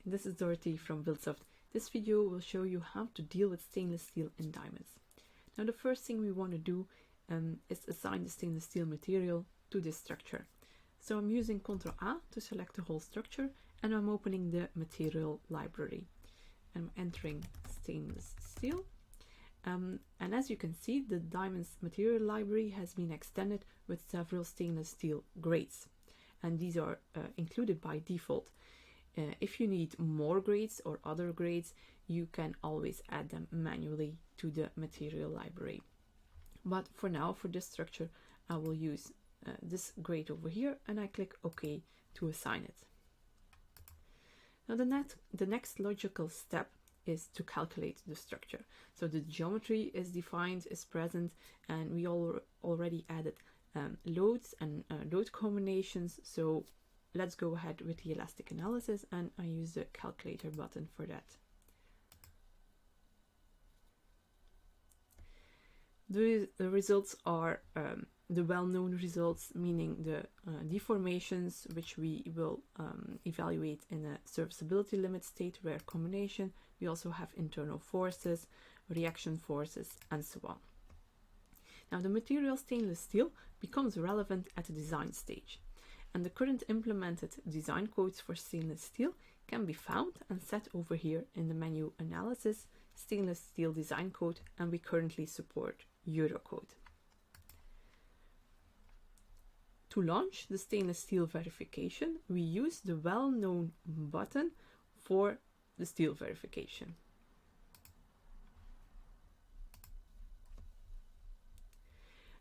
this is Dorothy from BuildSoft. This video will show you how to deal with stainless steel in diamonds. Now the first thing we want to do is assign the stainless steel material to this structure. So I'm using Ctrl A to select the whole structure, and I'm opening the material library. I'm entering stainless steel. And as you can see, the diamonds material library has been extended with several stainless steel grades. And these are included by default. If you need more grades or other grades, you can always add them manually to the material library. But for now, for this structure, I will use this grade over here, and I click OK to assign it. Now the next logical step is to calculate the structure. So the geometry is defined, is present, and we already added loads and load combinations. So let's go ahead with the elastic analysis, and I use the calculator button for that. The results are the well-known results, meaning the deformations, which we will evaluate in a serviceability limit state rare combination. We also have internal forces, reaction forces, and so on. Now the material stainless steel becomes relevant at the design stage, and the current implemented design codes for stainless steel can be found and set over here in the menu Analysis, Stainless Steel Design Code, and we currently support Eurocode. To launch the stainless steel verification, we use the well-known button for the steel verification.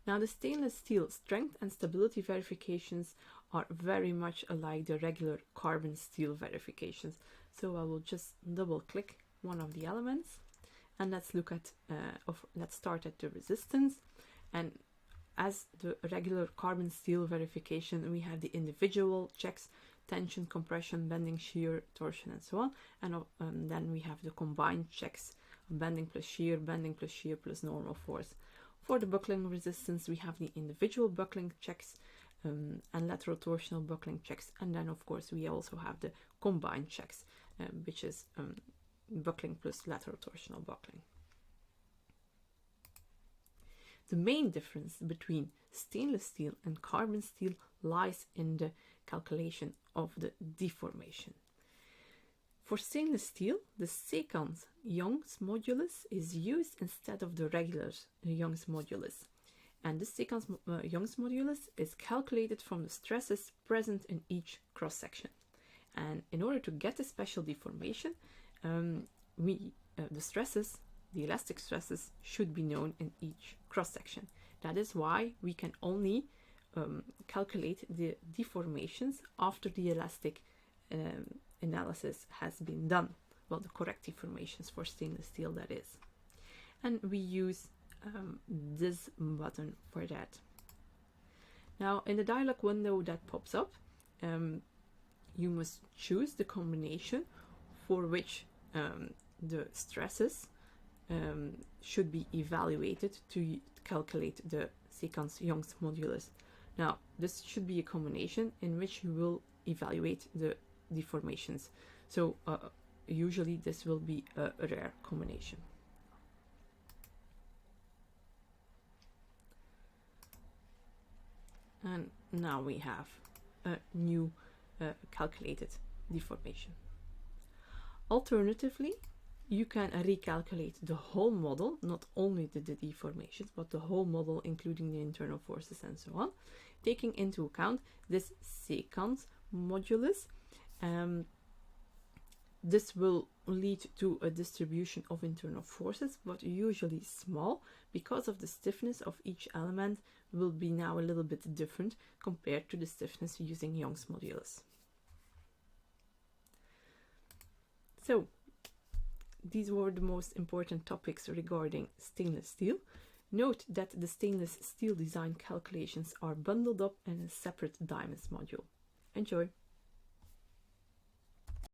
Now the stainless steel strength and stability verifications are very much alike the regular carbon steel verifications. So I will just double click one of the elements, and let's look at, let's start at the resistance. And as the regular carbon steel verification, we have the individual checks: tension, compression, bending, shear, torsion, and so on. And then we have the combined checks: bending plus shear plus normal force. For the buckling resistance, we have the individual buckling checks and lateral torsional buckling checks. And then, of course, we also have the combined checks, which is buckling plus lateral torsional buckling. The main difference between stainless steel and carbon steel lies in the calculation of the deformation. For stainless steel, the secant Young's modulus is used instead of the regular Young's modulus. And the secant Young's modulus is calculated from the stresses present in each cross-section. And in order to get a special deformation, the stresses, the elastic stresses, should be known in each cross-section. That is why we can only calculate the deformations after the elastic analysis has been done. Well, the correct deformations for stainless steel, that is. And we use this button for that. Now, in the dialog window that pops up, you must choose the combination for which the stresses should be evaluated to calculate the secant Young's modulus. Now, this should be a combination in which you will evaluate the deformations. So usually this will be a rare combination. And now we have a new calculated deformation. Alternatively, you can recalculate the whole model, not only the deformations, but the whole model, including the internal forces and so on, taking into account this secant modulus. This will lead to a distribution of internal forces, but usually small, because of the stiffness of each element will be now a little bit different compared to the stiffness using Young's modulus. So these were the most important topics regarding stainless steel. Note that the stainless steel design calculations are bundled up in a separate diamonds module. Enjoy!